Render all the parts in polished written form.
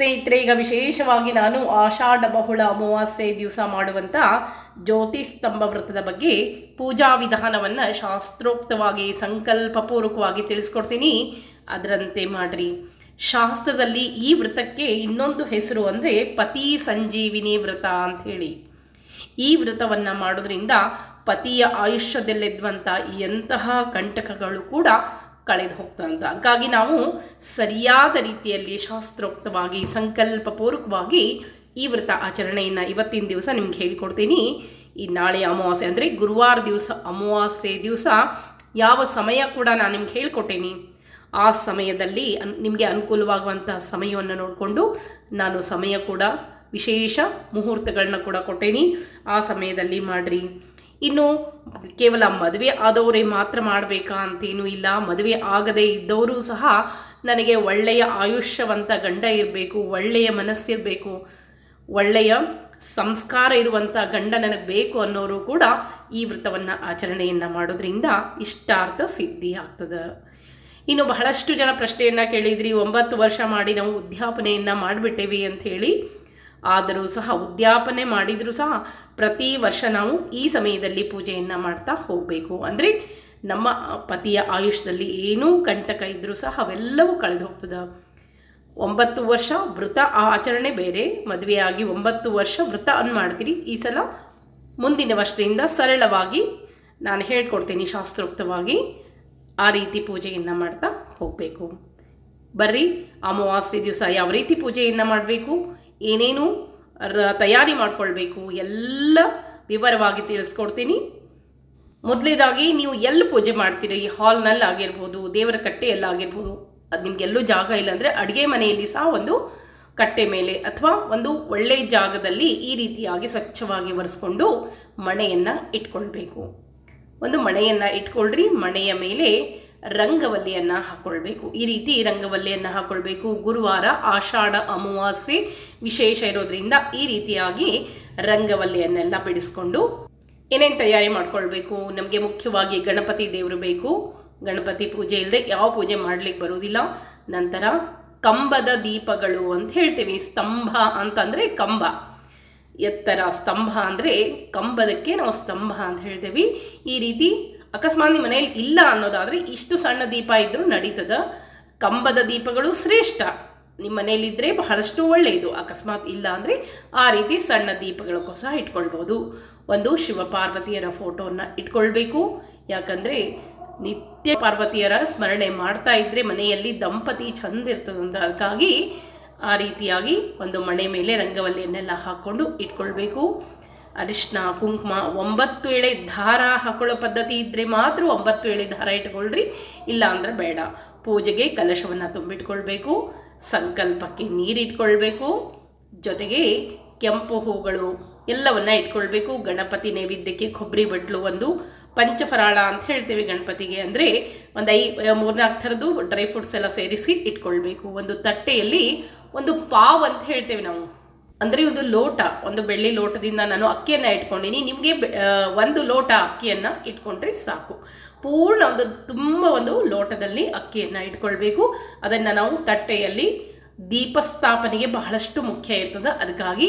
ಸ್ನೇಹಿತರೆ, ಈಗ ವಿಶೇಷವಾಗಿ ನಾನು ಆಷಾಢ ಬಹುಳ ಅಮಾವಾಸ್ಯೆ ದಿವಸ ಮಾಡುವಂಥ ಜ್ಯೋತಿಸ್ತಂಭ ವ್ರತದ ಬಗ್ಗೆ ಪೂಜಾ ವಿಧಾನವನ್ನು ಶಾಸ್ತ್ರೋಕ್ತವಾಗಿ ಸಂಕಲ್ಪಪೂರ್ವಕವಾಗಿ ತಿಳಿಸ್ಕೊಡ್ತೀನಿ. ಅದರಂತೆ ಮಾಡ್ರಿ. ಶಾಸ್ತ್ರದಲ್ಲಿ ಈ ವ್ರತಕ್ಕೆ ಇನ್ನೊಂದು ಹೆಸರು ಅಂದರೆ ಪತಿ ಸಂಜೀವಿನಿ ವ್ರತ ಅಂಥೇಳಿ. ಈ ವ್ರತವನ್ನು ಮಾಡೋದ್ರಿಂದ ಪತಿಯ ಆಯುಷ್ಯದಲ್ಲಿದ್ದಂಥ ಎಂತಹ ಕಂಟಕಗಳು ಕೂಡ ಕಳೆದು ಹೋಗ್ತಂತ. ಅದಕ್ಕಾಗಿ ನಾವು ಸರಿಯಾದ ರೀತಿಯಲ್ಲಿ ಶಾಸ್ತ್ರೋಕ್ತವಾಗಿ ಸಂಕಲ್ಪಪೂರ್ವಕವಾಗಿ ಈ ವ್ರತ ಆಚರಣೆಯನ್ನು ಇವತ್ತಿನ ದಿವಸ ನಿಮ್ಗೆ ಹೇಳಿಕೊಡ್ತೀನಿ. ಈ ನಾಳೆ ಅಮಾವಾಸ್ಯೆ ಅಂದರೆ ಗುರುವಾರ ದಿವಸ ಅಮಾವಾಸ್ಯೆ ದಿವಸ ಯಾವ ಸಮಯ ಕೂಡ ನಾನು ನಿಮ್ಗೆ ಹೇಳಿಕೊಟ್ಟೇನಿ. ಆ ಸಮಯದಲ್ಲಿ ನಿಮಗೆ ಅನುಕೂಲವಾಗುವಂಥ ಸಮಯವನ್ನು ನೋಡಿಕೊಂಡು ನಾನು ಸಮಯ ಕೂಡ ವಿಶೇಷ ಮುಹೂರ್ತಗಳನ್ನ ಕೂಡ ಕೊಟ್ಟೇನಿ. ಆ ಸಮಯದಲ್ಲಿ ಮಾಡಿರಿ. ಇನ್ನು ಕೇವಲ ಮದುವೆ ಆದವರೇ ಮಾತ್ರ ಮಾಡಬೇಕಾ ಅಂತೇನೂ ಇಲ್ಲ. ಮದುವೆ ಆಗದೇ ಇದ್ದವರು ಸಹ ನನಗೆ ಒಳ್ಳೆಯ ಆಯುಷ್ಯವಂತ ಗಂಡ ಇರಬೇಕು, ಒಳ್ಳೆಯ ಮನಸ್ಸಿರಬೇಕು, ಒಳ್ಳೆಯ ಸಂಸ್ಕಾರ ಇರುವಂಥ ಗಂಡ ನನಗೆ ಬೇಕು ಅನ್ನೋರು ಕೂಡ ಈ ವ್ರತವನ್ನು ಆಚರಣೆಯನ್ನು ಮಾಡೋದ್ರಿಂದ ಇಷ್ಟಾರ್ಥ ಸಿದ್ಧಿ ಆಗ್ತದೆ. ಇನ್ನು ಬಹಳಷ್ಟು ಜನ ಪ್ರಶ್ನೆಯನ್ನು ಕೇಳಿದ್ರಿ, 9 ವರ್ಷ ಮಾಡಿ ನಾವು ಉದ್ಯಾಪನೆಯನ್ನು ಮಾಡಿಬಿಟ್ಟೇವಿ ಅಂಥೇಳಿ. ಆದರೂ ಸಹ ಉದ್ಯಾಪನೆ ಮಾಡಿದರೂ ಸಹ ಪ್ರತಿ ವರ್ಷ ನಾವು ಈ ಸಮಯದಲ್ಲಿ ಪೂಜೆಯನ್ನು ಮಾಡ್ತಾ ಹೋಗಬೇಕು. ಅಂದರೆ ನಮ್ಮ ಪತಿಯ ಆಯುಷ್ಯದಲ್ಲಿ ಏನೂ ಕಂಟಕ ಇದ್ದರೂ ಸಹ ಅವೆಲ್ಲವೂ ಕಳೆದು ಹೋಗ್ತದೆ. 9 ವರ್ಷ ವ್ರತ ಆಚರಣೆ ಬೇರೆ, ಮದುವೆಯಾಗಿ 9 ವರ್ಷ ವ್ರತ ಮಾಡ್ತೀರಿ. ಈ ಸಲ ಮುಂದಿನ ವರ್ಷದಿಂದ ಸರಳವಾಗಿ ನಾನು ಹೇಳ್ಕೊಡ್ತೀನಿ ಶಾಸ್ತ್ರೋಕ್ತವಾಗಿ ಆ ರೀತಿ ಪೂಜೆಯನ್ನು ಮಾಡ್ತಾ ಹೋಗಬೇಕು. ಬರ್ರಿ, ಅಮಾವಾಸ್ಯೆ ದಿವಸ ಯಾವ ರೀತಿ ಪೂಜೆಯನ್ನು ಮಾಡಬೇಕು, ಏನೇನು ತಯಾರಿ ಮಾಡ್ಕೊಳ್ಬೇಕು ಎಲ್ಲ ವಿವರವಾಗಿ ತಿಳಿಸ್ಕೊಡ್ತೀನಿ. ಮೊದಲೇದಾಗಿ ನೀವು ಎಲ್ಲಿ ಪೂಜೆ ಮಾಡ್ತೀರಿ, ಹಾಲ್ನಲ್ಲಿ ಆಗಿರ್ಬೋದು, ದೇವರ ಕಟ್ಟೆಯಲ್ಲಾಗಿರ್ಬೋದು. ಅದು ನಿಮಗೆಲ್ಲೂ ಜಾಗ ಇಲ್ಲಾಂದರೆ ಅಡುಗೆ ಮನೆಯಲ್ಲಿ ಸಹ ಒಂದು ಕಟ್ಟೆ ಮೇಲೆ ಅಥವಾ ಒಂದು ಒಳ್ಳೆಯ ಜಾಗದಲ್ಲಿ ಈ ರೀತಿಯಾಗಿ ಸ್ವಚ್ಛವಾಗಿ ಒರೆಸ್ಕೊಂಡು ಮಣೆಯನ್ನು ಇಟ್ಕೊಳ್ಬೇಕು. ಒಂದು ಮಣೆಯನ್ನು ಇಟ್ಕೊಳ್ರಿ. ಮಣೆಯ ಮೇಲೆ ರಂಗವಲ್ಲಿಯನ್ನು ಹಾಕ್ಕೊಳ್ಬೇಕು. ಈ ರೀತಿ ರಂಗವಲ್ಲಿಯನ್ನು ಹಾಕ್ಕೊಳ್ಬೇಕು. ಗುರುವಾರ ಆಷಾಢ ಅಮಾವಾಸ್ಯೆ ವಿಶೇಷ ಇರೋದ್ರಿಂದ ಈ ರೀತಿಯಾಗಿ ರಂಗವಲ್ಲಿಯನ್ನೆಲ್ಲ ಬಿಡಿಸ್ಕೊಂಡು ಏನೇನು ತಯಾರಿ ಮಾಡ್ಕೊಳ್ಬೇಕು. ನಮಗೆ ಮುಖ್ಯವಾಗಿ ಗಣಪತಿ ದೇವರು ಬೇಕು. ಗಣಪತಿ ಪೂಜೆ ಇಲ್ಲದೆ ಯಾವ ಪೂಜೆ ಮಾಡಲಿಕ್ಕೆ ಬರೋದಿಲ್ಲ. ನಂತರ ಕಂಬದ ದೀಪಗಳು ಅಂತ ಹೇಳ್ತೀವಿ. ಸ್ತಂಭ ಅಂತಂದರೆ ಕಂಬ, ಎತ್ತರ. ಸ್ತಂಭ ಅಂದರೆ ಕಂಬದಕ್ಕೆ ನಾವು ಸ್ತಂಭ ಅಂತ ಹೇಳ್ತೇವೆ. ಈ ರೀತಿ ಅಕಸ್ಮಾತ್ ನಿಮ್ಮ ಮನೆಯಲ್ಲಿ ಇಲ್ಲ ಅನ್ನೋದಾದರೆ ಇಷ್ಟು ಸಣ್ಣ ದೀಪ ಇದ್ದರೂ ನಡೀತದ. ಕಂಬದ ದೀಪಗಳು ಶ್ರೇಷ್ಠ. ನಿಮ್ಮ ಮನೆಯಲ್ಲಿದ್ದರೆ ಬಹಳಷ್ಟು ಒಳ್ಳೆಯದು. ಅಕಸ್ಮಾತ್ ಇಲ್ಲ ಅಂದರೆ ಆ ರೀತಿ ಸಣ್ಣ ದೀಪಗಳಿಗೂ ಸಹ ಇಟ್ಕೊಳ್ಬೋದು. ಒಂದು ಶಿವಪಾರ್ವತಿಯರ ಫೋಟೋನ ಇಟ್ಕೊಳ್ಬೇಕು. ಯಾಕಂದರೆ ನಿತ್ಯ ಪಾರ್ವತಿಯರ ಸ್ಮರಣೆ ಮಾಡ್ತಾ ಇದ್ದರೆ ಮನೆಯಲ್ಲಿ ದಂಪತಿ ಚಂದ ಇರ್ತದಂತ. ಅದಕ್ಕಾಗಿ ಆ ರೀತಿಯಾಗಿ ಒಂದು ಮಣೆ ಮೇಲೆ ರಂಗವಲ್ಲಿಯನ್ನೆಲ್ಲ ಹಾಕ್ಕೊಂಡು ಇಟ್ಕೊಳ್ಬೇಕು. ಅರಿಶಿನ ಕುಂಕುಮ 9 ಎಳೆ ದಾರ ಹಾಕೊಳ್ಳೋ ಪದ್ಧತಿ ಇದ್ದರೆ ಮಾತ್ರ 9 ಎಳೆ ದಾರ ಇಟ್ಕೊಳ್ರಿ, ಇಲ್ಲ ಅಂದರೆ ಬೇಡ. ಪೂಜೆಗೆ ಕಲಶವನ್ನು ತುಂಬಿಟ್ಕೊಳ್ಬೇಕು. ಸಂಕಲ್ಪಕ್ಕೆ ನೀರಿಟ್ಕೊಳ್ಬೇಕು. ಜೊತೆಗೆ ಕೆಂಪು ಹೂಗಳು ಎಲ್ಲವನ್ನ ಇಟ್ಕೊಳ್ಬೇಕು. ಗಣಪತಿ ನೈವೇದ್ಯಕ್ಕೆ ಕೊಬ್ಬರಿ ಬಟ್ಲು, ಒಂದು ಪಂಚಫರಾಳ ಅಂತ ಹೇಳ್ತೇವೆ ಗಣಪತಿಗೆ. ಅಂದರೆ ಒಂದು 3-4 ಥರದ್ದು ಡ್ರೈ ಫ್ರೂಟ್ಸ್ ಎಲ್ಲ ಸೇರಿಸಿ ಇಟ್ಕೊಳ್ಬೇಕು. ಒಂದು ತಟ್ಟೆಯಲ್ಲಿ ಒಂದು ಪಾವ್ ಅಂತ ಹೇಳ್ತೇವೆ ನಾವು, ಅಂದರೆ ಒಂದು ಲೋಟ, ಒಂದು ಬೆಳ್ಳಿ ಲೋಟದಿಂದ ನಾನು ಅಕ್ಕಿಯನ್ನು ಇಟ್ಕೊಂಡಿನಿ. ನಿಮಗೆ 1 ಲೋಟ ಅಕ್ಕಿಯನ್ನು ಇಟ್ಕೊಂಡ್ರೆ ಸಾಕು. ಪೂರ್ಣ ಒಂದು ಲೋಟದಲ್ಲಿ ಅಕ್ಕಿಯನ್ನು ಇಟ್ಕೊಳ್ಬೇಕು. ಅದನ್ನು ನಾವು ತಟ್ಟೆಯಲ್ಲಿ ದೀಪಸ್ಥಾಪನೆಗೆ ಬಹಳಷ್ಟು ಮುಖ್ಯ ಇರ್ತದೆ. ಅದಕ್ಕಾಗಿ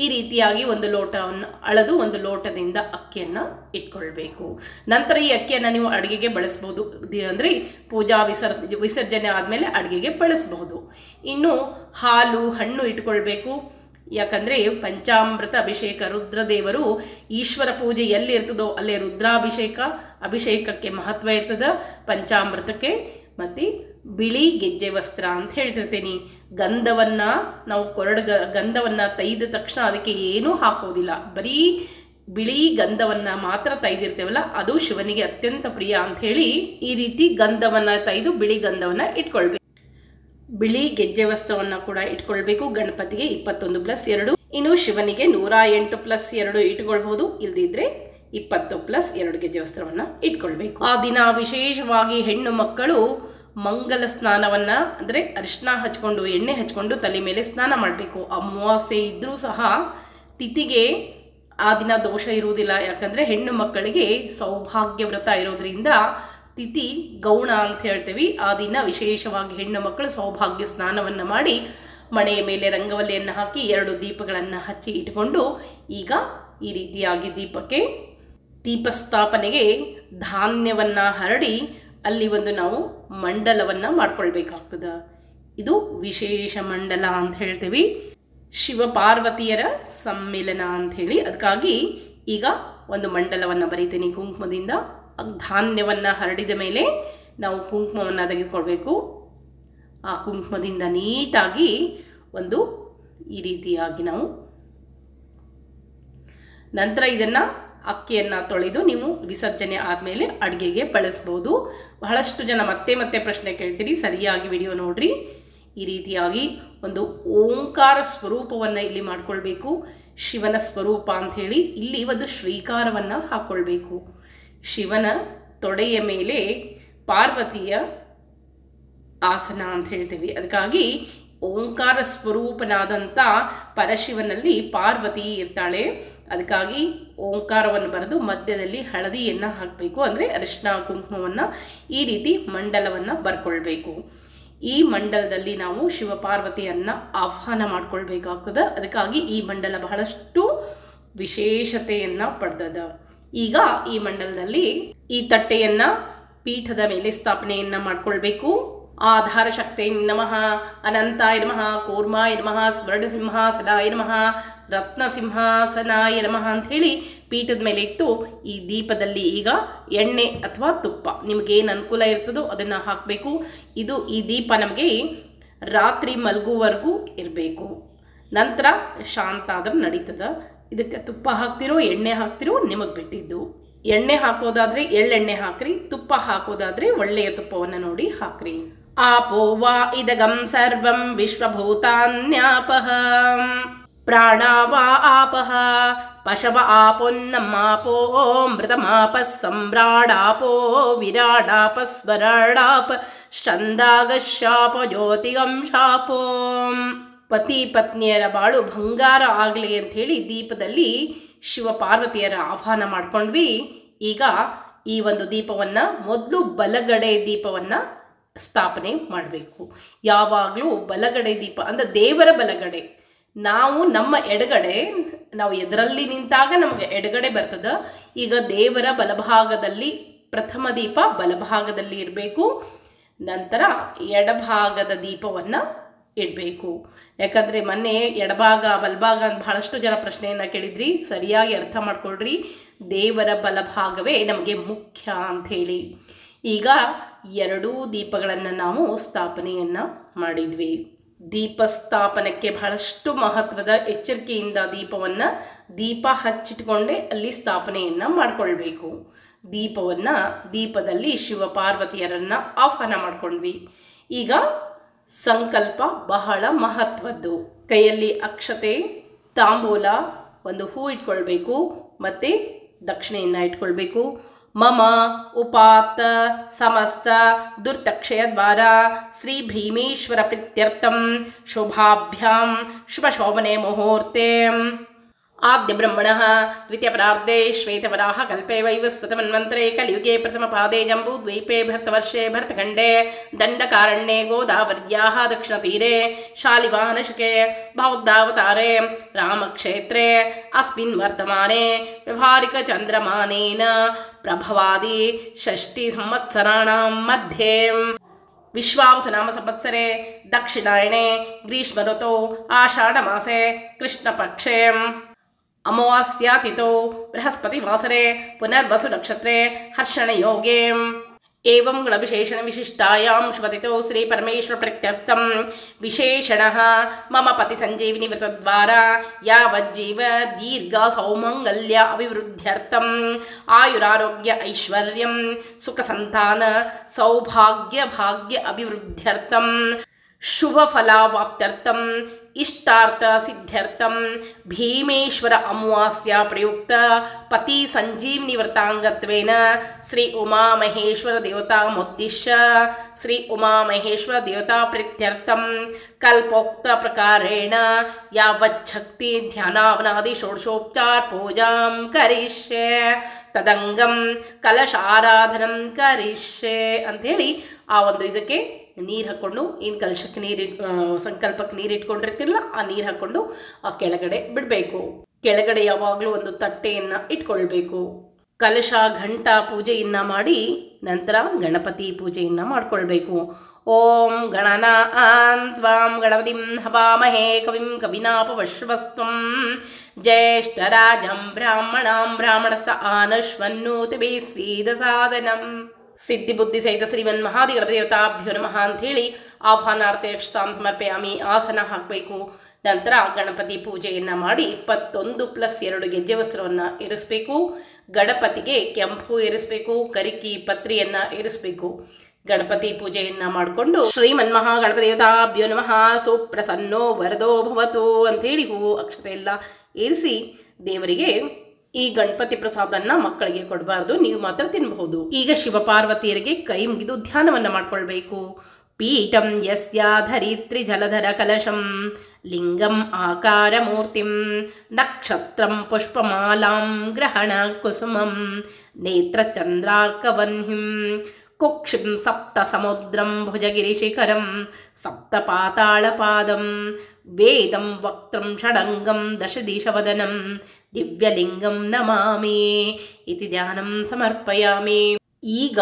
ಈ ರೀತಿಯಾಗಿ 1 ಲೋಟವನ್ನು ಅಳೆದು 1 ಲೋಟದಿಂದ ಅಕ್ಕಿಯನ್ನು ಇಟ್ಕೊಳ್ಬೇಕು. ನಂತರ ಈ ಅಕ್ಕಿಯನ್ನು ನೀವು ಅಡುಗೆಗೆ ಬಳಸ್ಬೋದು. ಅಂದರೆ ಪೂಜಾ ವಿಸರ್ಜನೆ ಆದಮೇಲೆ ಅಡುಗೆಗೆ ಬಳಸಬಹುದು. ಇನ್ನು ಹಾಲು ಹಣ್ಣು ಇಟ್ಕೊಳ್ಬೇಕು. ಯಾಕಂದರೆ ಪಂಚಾಮೃತ ಅಭಿಷೇಕ, ರುದ್ರದೇವರು ಈಶ್ವರ ಪೂಜೆ ಎಲ್ಲಿ ಇರ್ತದೋ ಅಲ್ಲೇ ರುದ್ರಾಭಿಷೇಕ, ಅಭಿಷೇಕಕ್ಕೆ ಮಹತ್ವ ಇರ್ತದೆ. ಪಂಚಾಮೃತಕ್ಕೆ ಮತ್ತು ಬಿಳಿ ಗೆಜ್ಜೆ ವಸ್ತ್ರ ಅಂತ ಹೇಳ್ತಿರ್ತೀನಿ. ಗಂಧವನ್ನು ನಾವು ಗಂಧವನ್ನು ತೆಗೆದ ತಕ್ಷಣ ಅದಕ್ಕೆ ಏನೂ ಹಾಕೋದಿಲ್ಲ. ಬರೀ ಬಿಳಿ ಗಂಧವನ್ನು ಮಾತ್ರ ತೆಗೆದಿರ್ತೇವಲ್ಲ, ಅದು ಶಿವನಿಗೆ ಅತ್ಯಂತ ಪ್ರಿಯ ಅಂಥೇಳಿ ಈ ರೀತಿ ಗಂಧವನ್ನು ತೆಗೆದು ಬಿಳಿ ಗಂಧವನ್ನು ಇಟ್ಕೊಳ್ಬೇಕು. ಬಿಳಿ ಗೆಜ್ಜೆ ವಸ್ತ್ರವನ್ನು ಕೂಡ ಇಟ್ಕೊಳ್ಬೇಕು. ಗಣಪತಿಗೆ 21+2, ಇನ್ನು ಶಿವನಿಗೆ 108+2 ಇಟ್ಕೊಳ್ಬಹುದು. ಇಲ್ದಿದ್ರೆ 20+2 ಗೆಜ್ಜೆ ವಸ್ತ್ರವನ್ನು ಇಟ್ಕೊಳ್ಬೇಕು. ಆ ದಿನ ವಿಶೇಷವಾಗಿ ಹೆಣ್ಣು ಮಕ್ಕಳು ಮಂಗಲ ಸ್ನಾನವನ್ನು, ಅಂದರೆ ಅರಿಶಿನ ಹಚ್ಕೊಂಡು ಎಣ್ಣೆ ಹಚ್ಕೊಂಡು ತಲೆ ಮೇಲೆ ಸ್ನಾನ ಮಾಡಬೇಕು. ಅಮಾವಾಸ್ಯೆ ಇದ್ದರೂ ಸಹ ತಿಥಿಗೆ ಆ ದಿನ ದೋಷ ಇರುವುದಿಲ್ಲ. ಯಾಕಂದರೆ ಹೆಣ್ಣು ಮಕ್ಕಳಿಗೆ ಸೌಭಾಗ್ಯ ವ್ರತ ಇರೋದ್ರಿಂದ ತಿಥಿ ಗೌಣ ಅಂತ ಹೇಳ್ತೇವೆ. ಆ ದಿನ ವಿಶೇಷವಾಗಿ ಹೆಣ್ಣು ಮಕ್ಕಳು ಸೌಭಾಗ್ಯ ಸ್ನಾನವನ್ನು ಮಾಡಿ ಮಣೆಯ ಮೇಲೆ ರಂಗವಲ್ಲಿಯನ್ನು ಹಾಕಿ 2 ದೀಪಗಳನ್ನು ಹಚ್ಚಿ ಇಟ್ಕೊಂಡು ಈಗ ಈ ರೀತಿಯಾಗಿ ದೀಪಸ್ಥಾಪನೆಗೆ ಧಾನ್ಯವನ್ನು ಹರಡಿ ಅಲ್ಲಿ ಒಂದು ನಾವು ಮಂಡಲವನ್ನು ಮಾಡ್ಕೊಳ್ಬೇಕಾಗ್ತದೆ. ಇದು ವಿಶೇಷ ಮಂಡಲ ಅಂತ ಹೇಳ್ತೀವಿ, ಶಿವಪಾರ್ವತಿಯರ ಸಮ್ಮಿಲನ ಅಂಥೇಳಿ. ಅದಕ್ಕಾಗಿ ಈಗ ಒಂದು ಮಂಡಲವನ್ನು ಬರೀತೀನಿ ಕುಂಕುಮದಿಂದ. ಧಾನ್ಯವನ್ನು ಹರಡಿದ ಮೇಲೆ ನಾವು ಕುಂಕುಮವನ್ನು ತೆಗೆದುಕೊಳ್ಬೇಕು. ಆ ಕುಂಕುಮದಿಂದ ನೀಟಾಗಿ ಒಂದು ಈ ರೀತಿಯಾಗಿ ನಾವು ನಂತರ ಇದನ್ನು ಅಕ್ಕಿಯನ್ನು ತೊಳೆದು ನೀವು ವಿಸರ್ಜನೆ ಆದಮೇಲೆ ಅಡುಗೆಗೆ ಬಳಸ್ಬೋದು. ಬಹಳಷ್ಟು ಜನ ಮತ್ತೆ ಪ್ರಶ್ನೆ ಕೇಳ್ತೀರಿ, ಸರಿಯಾಗಿ ವಿಡಿಯೋ ನೋಡ್ರಿ. ಈ ರೀತಿಯಾಗಿ ಒಂದು ಓಂಕಾರ ಸ್ವರೂಪವನ್ನು ಇಲ್ಲಿ ಮಾಡ್ಕೊಳ್ಬೇಕು. ಶಿವನ ಸ್ವರೂಪ ಅಂಥೇಳಿ ಇಲ್ಲಿ ಒಂದು ಶ್ರೀಕಾರವನ್ನು ಹಾಕ್ಕೊಳ್ಬೇಕು. ಶಿವನ ತೊಡೆಯ ಮೇಲೆ ಪಾರ್ವತಿಯ ಆಸನ ಅಂತ ಹೇಳ್ತೀವಿ. ಅದಕ್ಕಾಗಿ ಓಂಕಾರ ಸ್ವರೂಪನಾದಂಥ ಪರಶಿವನಲ್ಲಿ ಪಾರ್ವತಿ ಇರ್ತಾಳೆ. ಅದಕ್ಕಾಗಿ ಓಂಕಾರವನ್ನು ಬರೆದು ಮಧ್ಯದಲ್ಲಿ ಹಳದಿಯನ್ನು ಹಾಕಬೇಕು, ಅಂದರೆ ಅರಿಶಿನ ಕುಂಕುಮವನ್ನು ಈ ರೀತಿ ಮಂಡಲವನ್ನು ಬರ್ಕೊಳ್ಬೇಕು. ಈ ಮಂಡಲದಲ್ಲಿ ನಾವು ಶಿವಪಾರ್ವತಿಯನ್ನು ಆಹ್ವಾನ ಮಾಡ್ಕೊಳ್ಬೇಕಾಗ್ತದೆ. ಅದಕ್ಕಾಗಿ ಈ ಮಂಡಲ ಬಹಳಷ್ಟು ವಿಶೇಷತೆಯನ್ನು ಪಡೆದದ. ಈಗ ಈ ಮಂಡಲದಲ್ಲಿ ಈ ತಟ್ಟೆಯನ್ನು ಪೀಠದ ಮೇಲೆ ಸ್ಥಾಪನೆಯನ್ನು ಮಾಡ್ಕೊಳ್ಬೇಕು. ಆಧಾರ ಶಕ್ತಿ ನಮಃ, ಅನಂತಾಯ ನಮಃ, ಕೂರ್ಮಾಯ ನಮಃ, ಸ್ವರ್ಣಸಿಂಹಾಸನಾಯ ನಮಃ, ರತ್ನಸಿಂಹಾಸನಾಯ ನಮಃ ಅಂಥೇಳಿ ಪೀಠದ ಮೇಲೆ ಇಟ್ಟು ಈ ದೀಪದಲ್ಲಿ ಈಗ ಎಣ್ಣೆ ಅಥವಾ ತುಪ್ಪ ನಿಮಗೇನು ಅನುಕೂಲ ಇರ್ತದೋ ಅದನ್ನು ಹಾಕಬೇಕು. ಈ ದೀಪ ನಮಗೆ ರಾತ್ರಿ ಮಲಗುವವರೆಗೂ ಇರಬೇಕು. ನಂತರ ಶಾಂತ ಆದ್ರೆ ನಡೀತದೆ. ಇದಕ್ಕೆ ತುಪ್ಪ ಹಾಕ್ತಿರೋ ಎಣ್ಣೆ ಹಾಕ್ತಿರೋ ನಿಮಗೆ ಬಿಟ್ಟಿದ್ದು. ಎಣ್ಣೆ ಹಾಕೋದಾದರೆ ಎಳ್ಳೆಣ್ಣೆ ಹಾಕ್ರಿ, ತುಪ್ಪ ಹಾಕೋದಾದರೆ ಒಳ್ಳೆಯ ತುಪ್ಪವನ್ನು ನೋಡಿ ಹಾಕ್ರಿ. ಆಪೋ ವಾ ಇದಗಂ ಸರ್ವಂ ವಿಶ್ವಭೂತಾನ್ಯಾಪಃ, ಪ್ರಾಣಾ ವಾ ಆಪಃ ಪಶವ ಆಪೋನ್ನಮಾಪೋ ಮೃತಮಾಪ ಸಮ್ರಾಡಾಪೋ ವಿರಾಡಾಪ ಸ್ವರಾಡಾಪ ಛಂದಾಗಶಾಪ ಜ್ಯೋತಿಗಂ ಶಾಪೋ. ಪತಿ ಪತ್ನಿಯರ ಬಾಳು ಬಂಗಾರ ಆಗಲಿ ಅಂಥೇಳಿ ದೀಪದಲ್ಲಿ ಶಿವಪಾರ್ವತಿಯರ ಆಹ್ವಾನ ಮಾಡ್ಕೊಂಡ್ವಿ. ಈಗ ಈ ಒಂದು ದೀಪವನ್ನು ಮೊದಲು ಬಲಗಡೆ ದೀಪವನ್ನು ಸ್ಥಾಪನೆ ಮಾಡಬೇಕು. ಯಾವಾಗಲೂ ಬಲಗಡೆ ದೀಪ ಅಂದರೆ ದೇವರ ಬಲಗಡೆ. ನಾವು ನಮ್ಮ ಎಡಗಡೆ, ನಾವು ಎದರಲ್ಲಿ ನಿಂತಾಗ ನಮಗೆ ಎಡಗಡೆ ಬರ್ತದೆ. ಈಗ ದೇವರ ಬಲಭಾಗದಲ್ಲಿ ಪ್ರಥಮ ದೀಪ ಬಲಭಾಗದಲ್ಲಿ ಇರಬೇಕು. ನಂತರ ಎಡಭಾಗದ ದೀಪವನ್ನು ಇಡಬೇಕು. ಯಾಕಂದರೆ ಮೊನ್ನೆ ಎಡಭಾಗ ಬಲಭಾಗ ಅಂತ ಬಹಳಷ್ಟು ಜನ ಪ್ರಶ್ನೆಯನ್ನು ಕೇಳಿದ್ರಿ. ಸರಿಯಾಗಿ ಅರ್ಥ ಮಾಡ್ಕೊಳ್ರಿ, ದೇವರ ಬಲಭಾಗವೇ ನಮಗೆ ಮುಖ್ಯ ಅಂಥೇಳಿ. ಈಗ 2 ದೀಪಗಳನ್ನು ನಾವು ಸ್ಥಾಪನೆಯನ್ನು ಮಾಡಿದ್ವಿ. ದೀಪಸ್ಥಾಪನಕ್ಕೆ ಬಹಳಷ್ಟು ಮಹತ್ವದ ಎಚ್ಚರಿಕೆಯಿಂದ ದೀಪ ಹಚ್ಚಿಟ್ಕೊಂಡೇ ಅಲ್ಲಿ ಸ್ಥಾಪನೆಯನ್ನು ಮಾಡಿಕೊಳ್ಬೇಕು. ದೀಪದಲ್ಲಿ ಶಿವಪಾರ್ವತಿಯರನ್ನು ಆಹ್ವಾನ ಮಾಡ್ಕೊಂಡ್ವಿ. ಈಗ ಸಂಕಲ್ಪ ಬಹಳ ಮಹತ್ವದ್ದು. ಕೈಯಲ್ಲಿ ಅಕ್ಷತೆ, ತಾಂಬೂಲ, ಒಂದು ಹೂ ಇಟ್ಕೊಳ್ಬೇಕು ಮತ್ತು ದಕ್ಷಿಣೆಯನ್ನು ಇಟ್ಕೊಳ್ಬೇಕು. ಮಮ ಉಪಾತ್ತ ಸಮಸ್ತ ದುರ್ತಕ್ಷಯ ದ್ವಾರ ಶ್ರೀ ಭೀಮೇಶ್ವರ ಪ್ರೀತ್ಯರ್ಥಂ ಶೋಭಾಭ್ಯಾಂ ಶುಭಶೋಭನೆ ಮುಹೂರ್ತೆ ಆದ್ಯ ಬ್ರಹ್ಮಣಃ ದ್ವಿತೀಯ ಪರಾರ್ಧೆ ಶ್ವೇತವರಾಹ ಕಲ್ಪೆ ವೈವಸ್ವತಮನ್ವಂತರೆ ಕಲಿಯುಗೆ ಪ್ರಥಮ ಪಾದೇ ಜಂಬೂದ್ವೀಪೆ ಭರತವರ್ಷೆ ಭರತಖಂಡೆ ದಂಡಕಾರಣ್ಯೆ ಗೋದಾವರ್ಯಾಃ ದಕ್ಷಿಣತೀರೆ ಶಾಲಿವಾಹನಶಕೆ ಬೌದ್ಧಾವತಾರೆ ರಾಮಕ್ಷೇತ್ರೆ ಅಸ್ಮಿನ್ ವರ್ತಮಾನೆ ವ್ಯವಹಾರಿಕ ಚಂದ್ರಮಾನೇನ ಪ್ರಭವಾದಿ ಷಷ್ಠಿ ಸಂವತ್ಸರಾಣಾಂ ಮಧ್ಯೆ ವಿಶ್ವಾವಸುನಾಮ ಸಂವತ್ಸರೆ ದಕ್ಷಿಣಾಯಣೆ ಗ್ರೀಷ್ಮ ಋತೌ ಆಷಾಢ ಮಾಸೆ ಕೃಷ್ಣ ಪಕ್ಷೆ ಅಮಾವಾಸ್ಯಾತಿಥೌ ಬೃಹಸ್ಪತಿ ವಾಸರೆ ಪುನರ್ವಸು ನಕ್ಷತ್ರೆ ಹರ್ಷಣ ಯೋಗೆ एवं गुणविशेषण विशिष्टायां शुभतिथौ श्री परमेश्वर प्रीत्यर्थं विशेषणः मम पति संजीवनी व्रतद्वारा यावज्जीव दीर्घ सौमंगल्य अभिवृद्ध्यर्थं आयुरारोग्य ऐश्वर्यं सुख संतान सौभाग्य भाग्य अभिवृद्ध्यर्थं शुभ फलावाप्त्यर्थं इष्टार्थ सिद्ध्यर्थं भीमेश्वर अमावास्या प्रयुक्त पति संजीवनी व्रतांगत्वेन श्री उमा महेश्वर देवतामुद्दिश्य श्री उमा महेश्वर देवता प्रीत्यर्थं कल्पोक्त प्रकारेण यावच्छक्ति ध्यानावनादि षोडशोपचार पूजां करिष्ये तदंगम कलशाराधनं करिष्ये ಅಂತ ಹೇಳಿ ಆ ಒಂದು ಇದಕ್ಕೆ ನೀರು ಹಾಕ್ಕೊಂಡು ಏನು ಕಲಶಕ್ಕೆ ಸಂಕಲ್ಪಕ್ಕೆ ನೀರು ಇಟ್ಕೊಂಡಿರ್ತಿರಲ್ಲ ಆ ನೀರು ಹಾಕ್ಕೊಂಡು ಆ ಕೆಳಗಡೆ ಬಿಡಬೇಕು. ಕೆಳಗಡೆ ಯಾವಾಗಲೂ ಒಂದು ತಟ್ಟೆಯನ್ನು ಇಟ್ಕೊಳ್ಬೇಕು. ಕಲಶ ಘಂಟ ಪೂಜೆಯನ್ನು ಮಾಡಿ ನಂತರ ಗಣಪತಿ ಪೂಜೆಯನ್ನು ಮಾಡಿಕೊಳ್ಬೇಕು. ಓಂ ಗಣನಾನ್ತ್ವಾಂ ಗಣಪತಿಂ ಹವಾಮಹೇ ಕವಿಂ ಕವಿನಾಪವಶ್ವಸ್ತ್ವಂ ಜ್ಯೇಷ್ಠರಾಜಂ ಬ್ರಾಹ್ಮಣಾಂ ಬ್ರಾಹ್ಮಣಸ್ಥ ಆನಶ್ವನ್ನೋತಿಭಿ ಸೀದಸಾದನಂ. ಸಿದ್ಧಿಬುದ್ಧಿ ಸಹಿತ ಶ್ರೀಮನ್ ಮಹಾದೇವತಾಭ್ಯೋ ನಮಃ ಅಂಥೇಳಿ ಆಹ್ವಾನಾರ್ಥ ಅಕ್ಷತಾಂ ಸಮರ್ಪಯಾಮಿ. ಆಸನ ಹಾಕಬೇಕು. ನಂತರ ಗಣಪತಿ ಪೂಜೆಯನ್ನು ಮಾಡಿ 21+2 ಗೆಜ್ಜೆ ವಸ್ತ್ರವನ್ನು ಇರಿಸಬೇಕು. ಗಣಪತಿಗೆ ಕೆಂಪು ಇರಿಸಬೇಕು, ಕರಿಕಿ ಪತ್ರಿಯನ್ನು ಇರಿಸಬೇಕು. ಗಣಪತಿ ಪೂಜೆಯನ್ನು ಮಾಡಿಕೊಂಡು ಶ್ರೀಮನ್ಮಹಾ ಗಣಪತಿ ದೇವತಾಭ್ಯೋ ನಮಃ ಸುಪ್ರಸನ್ನೋ ವರದೋ ಭವತು ಅಂಥೇಳಿ ಹೂವು ಅಕ್ಷತೆ ಎಲ್ಲ ಏರಿಸಿ ದೇವರಿಗೆ ಈ ಗಣಪತಿ ಪ್ರಸಾದನ್ನ ಮಕ್ಕಳಿಗೆ ಕೊಡಬಾರ್ದು, ನೀವು ಮಾತ್ರ ತಿನ್ನಬಹುದು. ಈಗ ಶಿವಪಾರ್ವತಿಯರಿಗೆ ಕೈ ಮುಗಿದು ಧ್ಯಾನವನ್ನು ಮಾಡ್ಕೊಳ್ಬೇಕು. ಪೀಠಂ ಯಸ್ಯ ಧರಿತ್ರಿ ಜಲಧರ ಕಲಶಂ ಲಿಂಗಂ ಆಕಾರ ಮೂರ್ತಿಂ ನಕ್ಷತ್ರಂ ಪುಷ್ಪಮಾಲಾಂ ಗ್ರಹಣ ಕುಸುಮಂ ನೇತ್ರಚಂದ್ರಾರ್ಕವನ್ಹಿಂ ಕುಕ್ಷಿಂ ಸಪ್ತ ಸಮುದ್ರಂ ಭುಜಗಿರಿಶಿಖರಂ ಸಪ್ತ ಪಾತಾಳಪಾದಂ ವೇದಂ ವಕ್ತ್ರಂ ಷಡಂಗಂ ದಶದಿಶವದನಂ ದಿವ್ಯಲಿಂಗಂ ನಮಾಮಿ ಇತಿ ಧ್ಯಾನಂ ಸಮರ್ಪಯಾಮಿ. ಈಗ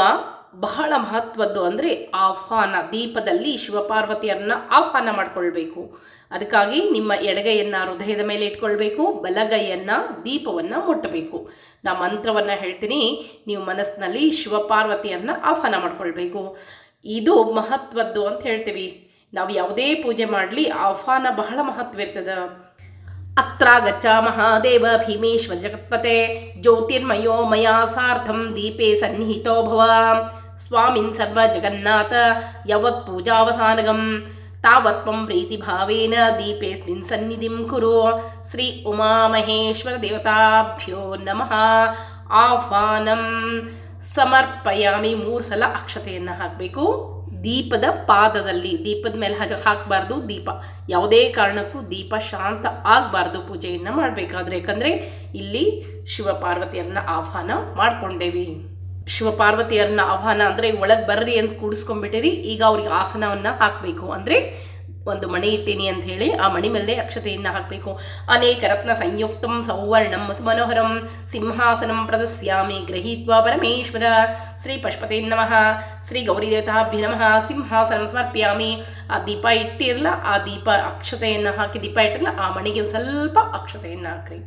ಬಹಳ ಮಹತ್ವದ್ದು ಅಂದರೆ ಆಹ್ವಾನ. ದೀಪದಲ್ಲಿ ಶಿವಪಾರ್ವತಿಯರನ್ನ ಆಹ್ವಾನ ಮಾಡಿಕೊಳ್ಬೇಕು. ಅದಕ್ಕಾಗಿ ನಿಮ್ಮ ಎಡಗೈಯನ್ನು ಹೃದಯದ ಮೇಲೆ ಇಟ್ಕೊಳ್ಬೇಕು, ಬಲಗೈಯನ್ನು ದೀಪವನ್ನು ಮುಟ್ಟಬೇಕು. ನಾ ಮಂತ್ರವನ್ನು ಹೇಳ್ತೀನಿ, ನೀವು ಮನಸ್ಸಿನಲ್ಲಿ ಶಿವಪಾರ್ವತಿಯರನ್ನ ಆಹ್ವಾನ ಮಾಡ್ಕೊಳ್ಬೇಕು. ಇದು ಮಹತ್ವದ್ದು ಅಂತ ಹೇಳ್ತೀವಿ. ನಾವು ಯಾವುದೇ ಪೂಜೆ ಮಾಡಲಿ ಆಹ್ವಾನ ಬಹಳ ಮಹತ್ವ ಇರ್ತದೆ. ಅತ್ರ ಗಚ್ಚ ಮಹಾದೇವ ಭೀಮೇಶ್ವರ ಜಗತ್ಪತೆ ಜ್ಯೋತಿರ್ಮಯೋ ಮಯಾ ಸಾರ್ಧಂ ದೀಪೇ ಸನ್ನಿಹಿತೋ ಭವ ಸ್ವಾಮಿನ್ ಸರ್ವ ಜಗನ್ನಾಥ ಯಾವತ್ ಪೂಜಾವಸಾನಗಂ ತಾವತ್ವಂ ಪ್ರೀತಿಭಾವೇನ ದೀಪೇಸ್ಮಿನ್ ಸನ್ನಿಧಿಂ ಕುರು. ಶ್ರೀ ಉಮಾಮಹೇಶ್ವರ ದೇವತಾಭ್ಯೋ ನಮಃ. ಆಹ್ವಾನಂ ಸಮರ್ಪಯಾಮಿ. 3 ಸಲ ಅಕ್ಷತೆಯನ್ನು ಹಾಕಬೇಕು. ದೀಪದ ಪಾದದಲ್ಲಿ, ದೀಪದ ಮೇಲೆ ಹಾಕಬಾರ್ದು. ದೀಪ ಯಾವುದೇ ಕಾರಣಕ್ಕೂ ದೀಪ ಶಾಂತ ಆಗಬಾರ್ದು ಪೂಜೆಯನ್ನು ಮಾಡಬೇಕಾದ್ರೆ. ಯಾಕಂದರೆ ಇಲ್ಲಿ ಶಿವಪಾರ್ವತಿಯರನ್ನ ಆಹ್ವಾನ ಮಾಡ್ಕೊಂಡೇವಿ. ಶಿವಪಾರ್ವತಿಯರನ್ನ ಆಹ್ವಾನ ಅಂದರೆ ಒಳಗೆ ಬರ್ರಿ ಅಂತ ಕೂಡಿಸ್ಕೊಂಡ್ಬಿಟ್ಟಿರಿ. ಈಗ ಅವ್ರಿಗೆ ಆಸನವನ್ನು ಹಾಕಬೇಕು. ಅಂದರೆ ಒಂದು ಮಣಿ ಇಟ್ಟೀನಿ ಅಂತ ಹೇಳಿ ಆ ಮಣಿ ಮೇಲೆ ಅಕ್ಷತೆಯನ್ನು ಹಾಕಬೇಕು. ಅನೇಕ ರತ್ನ ಸಂಯುಕ್ತಂ ಸೌವರ್ಣಂ ಮನೋಹರಂ ಸಿಂಹಾಸನಂ ಪ್ರದಸ್ಯಾಮಿ ಗೃಹೀತ್ವಾ ಪರಮೇಶ್ವರ. ಶ್ರೀ ಪಶುಪತೇ ನಮಃ. ಶ್ರೀ ಗೌರಿ ದೇವತಾಭ್ಯ ನಮಃ. ಸಿಂಹಾಸನಂ ಸಮರ್ಪಯಾಮಿ. ಆ ದೀಪ ಇಟ್ಟಿರಲ್ಲ, ಆ ದೀಪ ಅಕ್ಷತೆಯನ್ನು ಹಾಕಿ ದೀಪ ಇಟ್ಟಿರಲ್ಲ, ಆ ಮಣಿಗೆ ಸ್ವಲ್ಪ ಅಕ್ಷತೆಯನ್ನು ಹಾಕಿ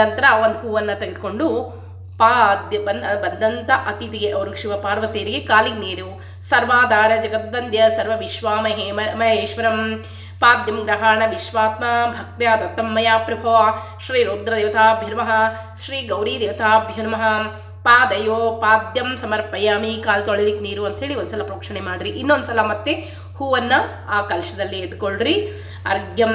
ನಂತರ ಒಂದು ಹೂವನ್ನು ತೆಗೆದುಕೊಂಡು ಬಂದಂಥ ಅತಿಥಿಗೆ, ಅವ್ರಿಗೆ ಶಿವಪಾರ್ವತಿಯರಿಗೆ ಕಾಲಿಗೆ ನೀರು. ಸರ್ವಾಧಾರ ಜಗದ್ವಂದ್ಯ ಸರ್ವ ವಿಶ್ವಾಮಹೇ ಮಹೇಶ್ವರಂ ಪಾದ್ಯಂ ಗ್ರಹಣ ವಿಶ್ವಾತ್ಮ ಭಕ್ತ್ಯಾ ದತ್ತಂ ಮಯಾ ಪ್ರಭೋ. ಶ್ರೀ ರುದ್ರದೇವತಾಭ್ಯ ನಮಃ. ಶ್ರೀ ಗೌರಿ ದೇವತಾಭ್ಯ ನಮಃ. ಪಾದಯೋ ಪಾದ್ಯಂ ಸಮರ್ಪಯಾಮಿ. ಕಾಲು ತೊಳಿಲಿಕ್ಕೆ ನೀರು ಅಂಥೇಳಿ ಒಂದ್ಸಲ ಪ್ರೋಕ್ಷಣೆ ಮಾಡಿರಿ. ಇನ್ನೊಂದ್ಸಲ ಮತ್ತೆ ಹೂವನ್ನು ಆ ಕಲಶದಲ್ಲಿ ಎತ್ಕೊಳ್ರಿ. ಅರ್ಘ್ಯಂ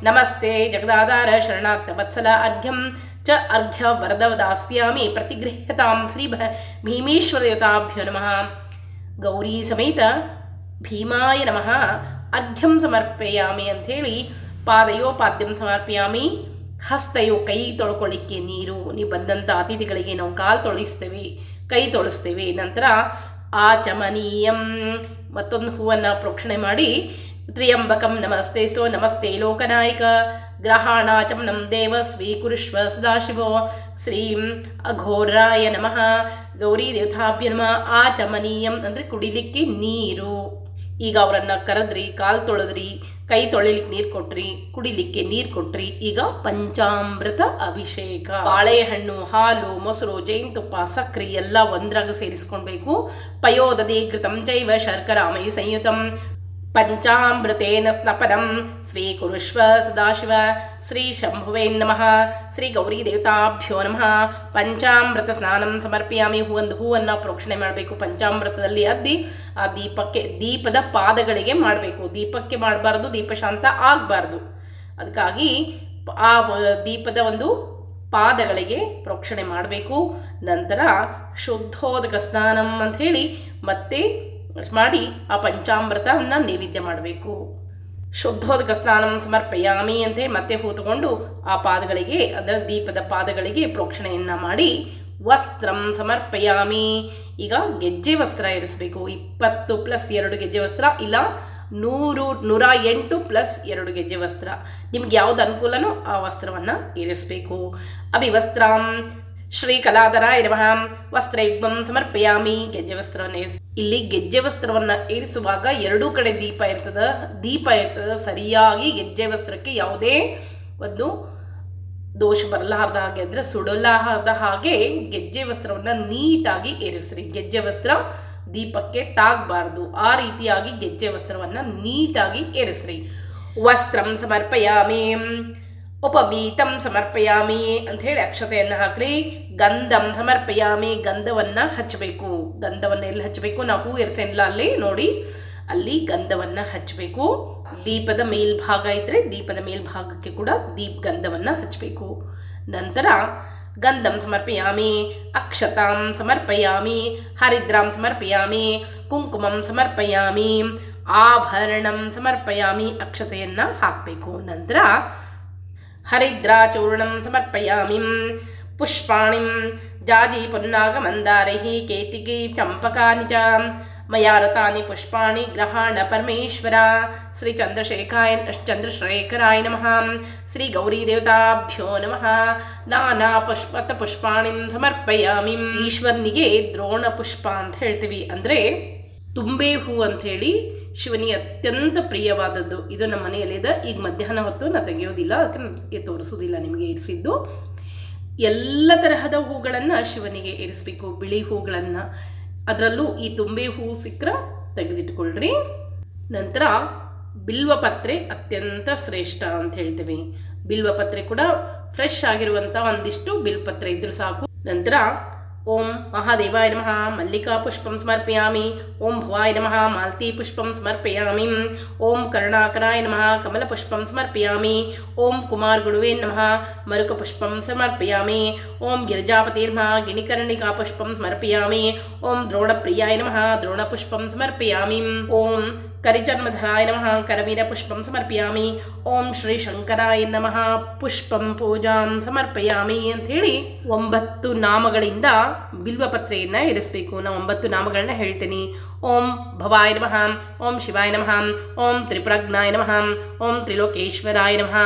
ನಮಸ್ತೆ ಜಗದಾಧಾರ ಶರಣಾಕ್ತ ವತ್ಸಲ ಅರ್ಘ್ಯಂ ಚ ಅರ್ಘ್ಯ ವರದವ ದಾಸ್ಯಾಮಿ ಪ್ರತಿಗೃಹ್ಯತಾಂ. ಶ್ರೀ ಭೀಮೇಶ್ವರ ದೇವತಾಭ್ಯೋ ನಮಃ. ಗೌರಿ ಸಮೇತ ಭೀಮಾಯ ನಮಃ. ಅರ್ಘ್ಯಂ ಸಮರ್ಪಯಾಮಿ ಅಂಥೇಳಿ ಪಾದಯೋ ಪಾದ್ಯಂ ಸಮರ್ಪಯಾಮಿ. ಹಸ್ತಯೋ ಕೈ ತೊಳ್ಕೊಳ್ಳಿಕ್ಕೆ ನೀರು. ನೀವು ಬಂದಂಥ ಅತಿಥಿಗಳಿಗೆ ನಾವು ಕಾಲು ತೊಳಿಸ್ತೇವೆ, ಕೈ ತೊಳಿಸ್ತೇವೆ. ನಂತರ ಆಚಮನೀಯಂ ಮತ್ತೊಂದು ಹೂವನ್ನು ಪ್ರೋಕ್ಷಣೆ ಮಾಡಿ ತ್ರ್ಯಂಬಕಂ ನಮಸ್ತೆ ಸೋ ನಮಸ್ತೆ ಲೋಕನಾಯಕ ಗ್ರಹಾಣಾಚಮನಂ ದೇವ ಸ್ವೀಕುರುಷ್ವ ಸದಾಶಿವೋ. ಶ್ರೀಂ ಅಘೋರಾಯ ನಮಃ. ಗೌರಿ ದೇವತಾಭ್ಯ ನಮಃ. ಆಚಮನೀಯಂ ಅಂದರೆ ಕುಡಿಲಿಕ್ಕೆ ನೀರು. ಈಗ ಅವರನ್ನು ಕರೆದ್ರಿ, ಕಾಲು ತೊಳೆದ್ರಿ, ಕೈ ತೊಳಿಲಿಕ್ಕೆ ನೀರು ಕೊಟ್ರಿ, ಕುಡಿಲಿಕ್ಕೆ ನೀರು ಕೊಟ್ರಿ. ಈಗ ಪಂಚಾಮೃತ ಅಭಿಷೇಕ. ಬಾಳೆಹಣ್ಣು, ಹಾಲು, ಮೊಸರು, ಜೇನುತುಪ್ಪ, ಸಕ್ರೆ ಎಲ್ಲ ಒಂದ್ರಾಗ ಸೇರಿಸ್ಕೊಳ್ಬೇಕು. ಪಯೋದಧಿ ಘೃತಂ ಚೈವ ಶರ್ಕರಾಮಯು ಸಂಯುತಂ ಪಂಚಾಮೃತೇನ ಸ್ನಪನಂ ಸ್ವೀಕುರುಷ್ವ ಸದಾಶಿವ. ಶ್ರೀ ಶಂಭುವೇ ನಮಃ. ಶ್ರೀ ಗೌರಿ ದೇವತಾಭ್ಯೋ ನಮಃ. ಪಂಚಾಮೃತ ಸ್ನಾನಂ ಸಮರ್ಪಯಾಮಿ. ಒಂದು ಹೂವನ್ನು ಪ್ರೋಕ್ಷಣೆ ಮಾಡಬೇಕು. ಪಂಚಾಮೃತದಲ್ಲಿ ಅದ್ದಿ ಆ ದೀಪದ ಪಾದಗಳಿಗೆ ಮಾಡಬೇಕು. ದೀಪಕ್ಕೆ ಮಾಡಬಾರ್ದು, ದೀಪ ಶಾಂತ ಆಗಬಾರ್ದು. ಅದಕ್ಕಾಗಿ ಆ ದೀಪದ ಒಂದು ಪಾದಗಳಿಗೆ ಪ್ರೋಕ್ಷಣೆ ಮಾಡಬೇಕು. ನಂತರ ಶುದ್ಧೋದಕ ಸ್ನಾನಂ ಅಂಥೇಳಿ ಮತ್ತೆ ಮಾಡಿ ಆ ಪಂಚಾಮೃತವನ್ನು ನೈವೇದ್ಯ ಮಾಡಬೇಕು. ಶುದ್ಧೋದಕ ಸ್ನಾನಂ ಸಮರ್ಪಯಾಮಿ ಅಂತೇಳಿ ಮತ್ತೆ ಹೂ ತಗೊಂಡು ಆ ಪಾದಗಳಿಗೆ, ಅದರ ದೀಪದ ಪಾದಗಳಿಗೆ ಪ್ರೋಕ್ಷಣೆಯನ್ನು ಮಾಡಿ ವಸ್ತ್ರಂ ಸಮರ್ಪಯಾಮಿ. ಈಗ ಗೆಜ್ಜೆ ವಸ್ತ್ರ ಇರಿಸಬೇಕು. 20 + 2 ಗೆಜ್ಜೆ ವಸ್ತ್ರ, ಇಲ್ಲ 108 + 2 ಗೆಜ್ಜೆ ವಸ್ತ್ರ. ನಿಮ್ಗೆ ಯಾವ್ದು ಅನುಕೂಲನೋ ಆ ವಸ್ತ್ರವನ್ನು ಇರಿಸಬೇಕು. ಅಭಿವಸ್ತ್ರಂ ಶ್ರೀ ಕಲಾಧರಾಯ ನಮಃ ವಸ್ತ್ರಯುಗ್ಮಂ ಸಮರ್ಪಯಾಮಿ. ಗೆಜ್ಜೆ ವಸ್ತ್ರವನ್ನು ಇಲ್ಲಿ ಗೆಜ್ಜೆ ವಸ್ತ್ರವನ್ನು ಇರಿಸುವಾಗ ಎರಡೂ ಕಡೆ ದೀಪ ಇರ್ತದೆ. ಸರಿಯಾಗಿ ಗೆಜ್ಜೆ ವಸ್ತ್ರಕ್ಕೆ ಯಾವುದೇ ಒಂದು ದೋಷ ಬರಲಾರ್ದ ಹಾಗೆ, ಅಂದರೆ ಸುಡಲಾರ್ದ ಹಾಗೆ ಗೆಜ್ಜೆ ವಸ್ತ್ರವನ್ನು ನೀಟಾಗಿ ಇರಿಸ್ರಿ. ಗೆಜ್ಜೆ ವಸ್ತ್ರ ದೀಪಕ್ಕೆ ತಾಗಬಾರ್ದು, ಆ ರೀತಿಯಾಗಿ ಗೆಜ್ಜೆ ವಸ್ತ್ರವನ್ನು ನೀಟಾಗಿ ಇರಿಸ್ರಿ. ವಸ್ತ್ರಂ ಸಮರ್ಪಯಾಮಿ, ಉಪವೀತಂ ಸಮರ್ಪಯಾಮಿ ಅಂತ ಹೇಳಿ ಅಕ್ಷತೆಯನ್ನು ಹಾಕ್ರಿ. ಗಂಧಂ ಸಮರ್ಪಯಾಮಿ, ಗಂಧವನ್ನು ಹಚ್ಚಬೇಕು. ಗಂಧವನ್ನು ಎಲ್ಲಿ ಹಚ್ಚಬೇಕು? ನಾವು ಹೂ ಇರಿಸೇನಿಲ್ಲ ಅಲ್ಲಿ ನೋಡಿ, ಅಲ್ಲಿ ಗಂಧವನ್ನು ಹಚ್ಚಬೇಕು. ದೀಪದ ಮೇಲ್ಭಾಗ ಇದ್ದರೆ ದೀಪದ ಮೇಲ್ಭಾಗಕ್ಕೆ ಕೂಡ ಗಂಧವನ್ನು ಹಚ್ಚಬೇಕು. ನಂತರ ಗಂಧಂ ಸಮರ್ಪಯಾಮಿ, ಅಕ್ಷತಾಂ ಸಮರ್ಪಯಾಮಿ, ಹರಿದ್ರಾಂ ಸಮರ್ಪಯಾಮಿ, ಕುಂಕುಮಂ ಸಮರ್ಪಯಾಮಿ, ಆಭರಣಂ ಸಮರ್ಪಯಾಮಿ. ಅಕ್ಷತೆಯನ್ನು ಹಾಕಬೇಕು. ನಂತರ ಹರಿದ್ರಾಚೂರ್ಣಂ ಸಮರ್ಪಯಾಮಿ, ಪುಷ್ಪಾಣಿಂ ಜಾಜಿ ಪುನ್ನಾಗ ಮಂದಾರೈಃ ಕೇತಿಕಿ ಚಂಪಕಾನಿ ಚ ಮಯಾ ರತಾನಿ ಪುಷ್ಪಾಣಿ ಗ್ರಹಾಣ ಪರಮೇಶ್ವರ. ಶ್ರೀ ಚಂದ್ರಶೇಖರಾಯ ನಮಃ, ಶ್ರೀ ಗೌರಿ ದೇವತಾಭ್ಯೋ ನಮಃ. ನಾನಾ ಪುಷ್ಪಾಣಿಂ ಸಮರ್ಪಯಾಮಿ. ಈಶ್ವರನಿಗೆ ದ್ರೋಣ ಪುಷ್ಪ ಅಂತ ಹೇಳ್ತೀವಿ, ಅಂದರೆ ತುಂಬೆ ಹೂ ಅಂಥೇಳಿ ಶಿವನಿಗೆ ಅತ್ಯಂತ ಪ್ರಿಯವಾದದ್ದು. ಇದು ನಮ್ಮ ಮನೆಯಲ್ಲಿದೆ. ಈಗ ಮಧ್ಯಾಹ್ನ ಹೊತ್ತು ನಾನು ತೆಗೆಯೋದಿಲ್ಲ, ಅದಕ್ಕೆ ತೋರಿಸೋದಿಲ್ಲ ನಿಮಗೆ ಇರಿಸಿದ್ದು. ಎಲ್ಲ ತರಹದ ಹೂಗಳನ್ನು ಶಿವನಿಗೆ ಇರಿಸಬೇಕು, ಬಿಳಿ ಹೂಗಳನ್ನು. ಅದರಲ್ಲೂ ಈ ತುಂಬೆ ಹೂ ಸಿಕ್ಕರೆ ತೆಗೆದಿಟ್ಕೊಳ್ರಿ. ನಂತರ ಬಿಲ್ವಪತ್ರೆ ಅತ್ಯಂತ ಶ್ರೇಷ್ಠ ಅಂತ ಹೇಳ್ತೀವಿ. ಬಿಲ್ವಪತ್ರೆ ಕೂಡ ಫ್ರೆಶ್ ಆಗಿರುವಂಥ ಒಂದಿಷ್ಟು ಬಿಲ್ವಪತ್ರೆ ಇದ್ರೂ ಸಾಕು. ನಂತರ ಓಂ ಮಹಾದೇವಾಯ ನಮಃ ಮಲ್ಲಿಕಾ ಪುಷ್ಪಂ ಸಮರ್ಪಯಾಮಿ, ಓಂ ಭವಾಯ ನಮಃ ಮಾಲತಿ ಪುಷ್ಪಂ ಸಮರ್ಪಯಾಮಿ, ಓಂ ಕರುಣಾಕರಾಯ ನಮಃ ಕಮಲ ಪುಷ್ಪಂ ಸಮರ್ಪಯಾಮಿ, ಓಂ ಕುಮಾರ್ ಗುರುವೇ ನಮಃ ಮರುಕ ಪುಷ್ಪಂ ಸಮರ್ಪಯಾಮಿ, ಓಂ ಗಿರಿಜಾಪತಿ ನಮಃ ಗಿಣಿಕರ್ಣಿಕಾ ಪುಷ್ಪಂ ಸಮರ್ಪಯಾಮಿ, ಓಂ ದ್ರೋಣಪ್ರಿಯಾಯ ನಮಃ ದ್ರೋಣ ಪುಷ್ಪಂ ಸಮರ್ಪಯಾಮಿ, ಓಂ ಕರಿಚರ್ಮಧರಾಯ ನಮಃ ಕರವೀರ ಪುಷ್ಪಂ ಸಮರ್ಪಯಾಮಿ, ಓಂ ಶ್ರೀ ಶಂಕರಾಯ ನಮಃ ಪುಷ್ಪಂ ಪೂಜಾಂ ಸಮರ್ಪಯಾಮಿ ಅಂಥೇಳಿ 9 ನಾಮಗಳಿಂದ ಬಿಲ್ವಪತ್ರೆಯನ್ನು ಇರಿಸಬೇಕು. ನಾವು 9 ನಾಮಗಳನ್ನ ಹೇಳ್ತೀನಿ. ಓಂ ಭವಾಯ ನಮಃ, ಓಂ ಶಿವಾಯ ನಮಃ, ಓಂ ತ್ರಿಪ್ರಜ್ಞಾಯ ನಮಃ, ಓಂ ತ್ರಿಲೋಕೇಶ್ವರಾಯ ನಮಃ,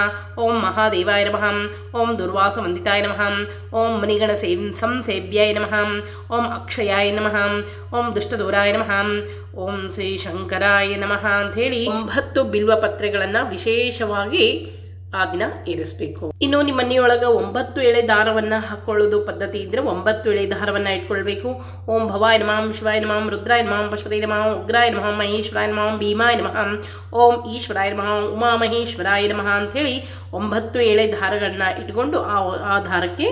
ಓಂ ಮಹಾದೇವಾಯ ನಮಃ, ಓಂ ದುರ್ವಾಸವಂದಿತಾಯ ನಮಃ, ಓಂ ಮಣಿಗಣ ಸಂಸೇವ್ಯಾಯ ನಮಃ, ಓಂ ಅಕ್ಷಯಾಯ ನಮಃ, ಓಂ ದುಷ್ಟದೂರಾಯ ನಮಃ, ಓಂ ಶ್ರೀ ಶಂಕರಾಯ ನಮಃ ಅಂಥೇಳಿ 9 ಬಿಲ್ವಪತ್ರೆಗಳನ್ನು ವಿಶೇಷವಾಗಿ ಆ ದಿನ ಇರಿಸಬೇಕು. ಇನ್ನು ನಿಮ್ಮ ಮನೆಯೊಳಗೆ 9 ಎಳೆ ದಾರವನ್ನು ಹಾಕ್ಕೊಳ್ಳೋದು ಪದ್ಧತಿ ಇದ್ದರೆ 9 ಎಳೆ ದಾರವನ್ನು ಇಟ್ಕೊಳ್ಬೇಕು. ಓಂ ಭವಾಯ ನಮಃ, ಶಿವಾಯ ನಮಃ, ರುದ್ರಾಯ ನಮಃ, ಪಶುಪತೇ ನಮಃ, ಉಗ್ರಾಯ ನಮಃ, ಮಹೇಶ್ವರಾಯ ನಮಃ, ಭೀಮಾಯ ನಮಃ, ಓಂ ಈಶ್ವರಾಯ ನಮಃ, ಉಮಾಮಹೇಶ್ವರಾಯ ನಮಃ ಅಂಥೇಳಿ 9 ಎಳೆ ದಾರಗಳನ್ನ ಇಟ್ಕೊಂಡು ಆ ದಾರಕ್ಕೆ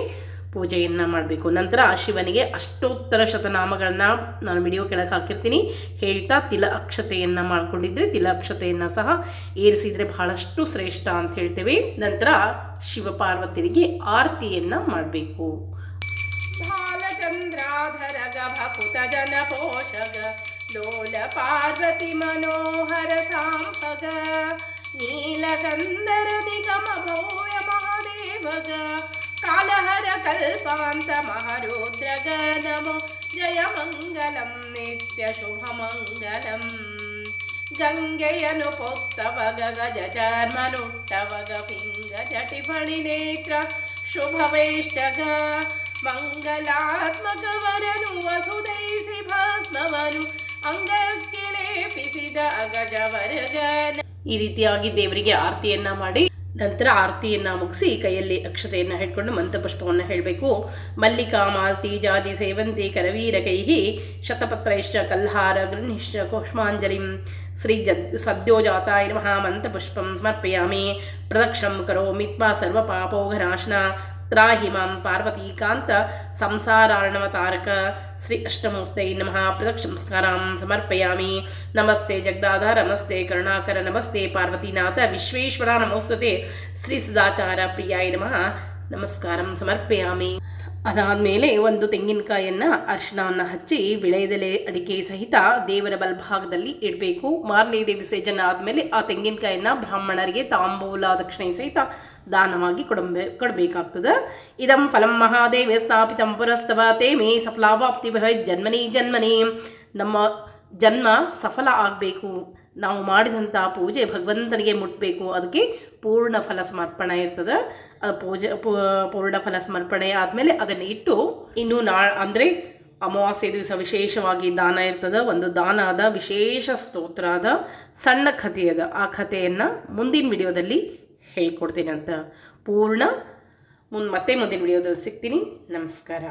ಪೂಜೆಯನ್ನು ಮಾಡಬೇಕು. ನಂತರ ಶಿವನಿಗೆ ಅಷ್ಟೋತ್ತರ ಶತನಾಮಗಳನ್ನ ನಾನು ವಿಡಿಯೋ ಕೆಳಗೆ ಹಾಕಿರ್ತೀನಿ ಹೇಳ್ತಾ ತಿಲ ಅಕ್ಷತೆಯನ್ನು ಮಾಡ್ಕೊಂಡಿದ್ರೆ ತಿಲ ಅಕ್ಷತೆಯನ್ನು ಸಹ ಏರಿಸಿದರೆ ಬಹಳಷ್ಟು ಶ್ರೇಷ್ಠ ಅಂತ ಹೇಳ್ತೇವೆ. ನಂತರ ಶಿವಪಾರ್ವತಿಯರಿಗೆ ಆರತಿಯನ್ನು ಮಾಡಬೇಕು. ಬಾಲಚಂದ್ರಾಧರ ಗಭಕುತ ಜನ ಪೋಷಗ ಲೋಲ ಪಾರ್ವತಿ ಮನೋಹರ ಸಾಂಪಗ ನೀಲಗಂಧರ ನಿಗಮ ಭವ್ಯ ಮಹಾದೇವಗ ಕಾಲಹರ ಕಲ್ಪಾಂತ ಮಹಾರುದ್ರಗ ನಮೋ ಜಯ ಮಂಗಲಂ ನಿತ್ಯ ಶುಭ ಮಂಗಲಂ. ಗಂಗೆಯನು ಪೊತ್ತವಗ ಗಜ ಚರ್ಮನುಟ್ಟವಗ ಪಿಂಗ ಜಟಿಫಣಿ ನೇತ್ರ ಶುಭವೇಷ್ಟಗ ಮಂಗಲಾತ್ಮಕವರನು ವಸುದೈಸಿ ಭಸ್ಮವನು ಅಂಗಕ್ಕೆ ಲೇಪಿಸಿದ ಅಗಜವರ್ಗ. ಈ ರೀತಿಯಾಗಿ ದೇವರಿಗೆ ಆರತಿಯನ್ನು ಮಾಡಿ ನಂತರ ಆರತಿಯನ್ನು ಮುಗಿಸಿ ಕೈಯಲ್ಲಿ ಅಕ್ಷತೆಯನ್ನು ಹಿಡ್ಕೊಂಡು ಮಂತ್ರಪುಷ್ಪವನ್ನು ಹೇಳಬೇಕು. ಮಲ್ಲಿಕಾ ಮಾಲತಿ ಜಾಜಿ ಸೇವಂತಿ ಕರವೀರಕೈಃ ಶತಪತ್ರೈಶ್ಚ ಕಲ್ಹಾರ ಗೃಹ್ಣಿಶ್ಚ ಕೂಷ್ಮಾಂಜಲಿಂ ಶ್ರೀ ಸದ್ಯೋಜಾತಾಯ ನಮಃ ಮಂತ್ರಪುಷ್ಪಂ ಸಮರ್ಪಯಾಮಿ. ಪ್ರದಕ್ಷಿಣಂ ಕರೋಮಿ ತ್ವಾ ಸರ್ವಪಾಪೋಘನಾಶನ ತ್ರಾಹಿ ಮಾಂ ಪಾರ್ವತೀಕಾಂತ ಸಂಸಾರಾರ್ಣವತಾರಕ. ಶ್ರೀ ಅಷ್ಟಮೂರ್ತೈ ನಮಃ ಪ್ರದಕ್ಷಿಣಸ್ಕಾರಾಂ ಸಮರ್ಪಯಾಮಿ. ನಮಸ್ತೆ ಜಗದಾಧಾರ ನಮಸ್ತೆ ಕರುಣಾಕರ ನಮಸ್ತೆ ಪಾರ್ವತೀನಾಥ ವಿಶ್ವೇಶ್ವರ ನಮೋಸ್ತುತೆ ಶ್ರೀ ಸದಾಚಾರ ಪ್ರಿಯಾಯ ನಮಃ ನಮಸ್ಕಾರಂ ಸಮರ್ಪಯಾಮಿ. ಅದಾದಮೇಲೆ ಒಂದು ತೆಂಗಿನಕಾಯಿಯನ್ನು ಅರಿಶಿಣವನ್ನು ಹಚ್ಚಿ ವಿಳೆದೆಲೆ ಅಡಿಕೆ ಸಹಿತ ದೇವರ ಬಲಭಾಗದಲ್ಲಿ ಇಡಬೇಕು. ಮಾರನೇ ದಿವಸ ವಿಸರ್ಜನೆ ಆದಮೇಲೆ ಆ ತೆಂಗಿನಕಾಯಿಯನ್ನು ಬ್ರಾಹ್ಮಣರಿಗೆ ತಾಂಬೂಲ ದಕ್ಷಿಣೆ ಸಹಿತ ದಾನವಾಗಿ ಕೊಡಬೇಕಾಗ್ತದೆ. ಇದಂ ಫಲಂ ಮಹಾದೇವ ಸ್ಥಾಪಿತಂ ಪುರಸ್ತವ ತೇ ಮೇ ಸಫಲಾವಾಪ್ತಿ ಜನ್ಮನಿ ಜನ್ಮನಿ. ನಮ್ಮ ಜನ್ಮ ಸಫಲ ಆಗಬೇಕು, ನಾವು ಮಾಡಿದಂಥ ಪೂಜೆ ಭಗವಂತನಿಗೆ ಮುಟ್ಟಬೇಕು, ಅದಕ್ಕೆ ಪೂರ್ಣ ಫಲ ಸಮರ್ಪಣೆ ಇರ್ತದೆ. ಪೂರ್ಣ ಫಲ ಸಮರ್ಪಣೆ ಆದಮೇಲೆ ಅದನ್ನು ಇಟ್ಟು ಇನ್ನು ಅಂದರೆ ಅಮಾವಾಸ್ಯೆ ದಿವಸ ವಿಶೇಷವಾಗಿ ದಾನ ಇರ್ತದೆ. ಒಂದು ದಾನ ಆದ ವಿಶೇಷ ಸ್ತೋತ್ರ ಆದ ಸಣ್ಣ ಕಥೆ ಅದ. ಆ ಕಥೆಯನ್ನು ಮುಂದಿನ ವಿಡಿಯೋದಲ್ಲಿ ಹೇಳ್ಕೊಡ್ತೀನಿ ಅಂತ. ಮತ್ತೆ ಮುಂದಿನ ವಿಡಿಯೋದಲ್ಲಿ ಸಿಗ್ತೀನಿ. ನಮಸ್ಕಾರ.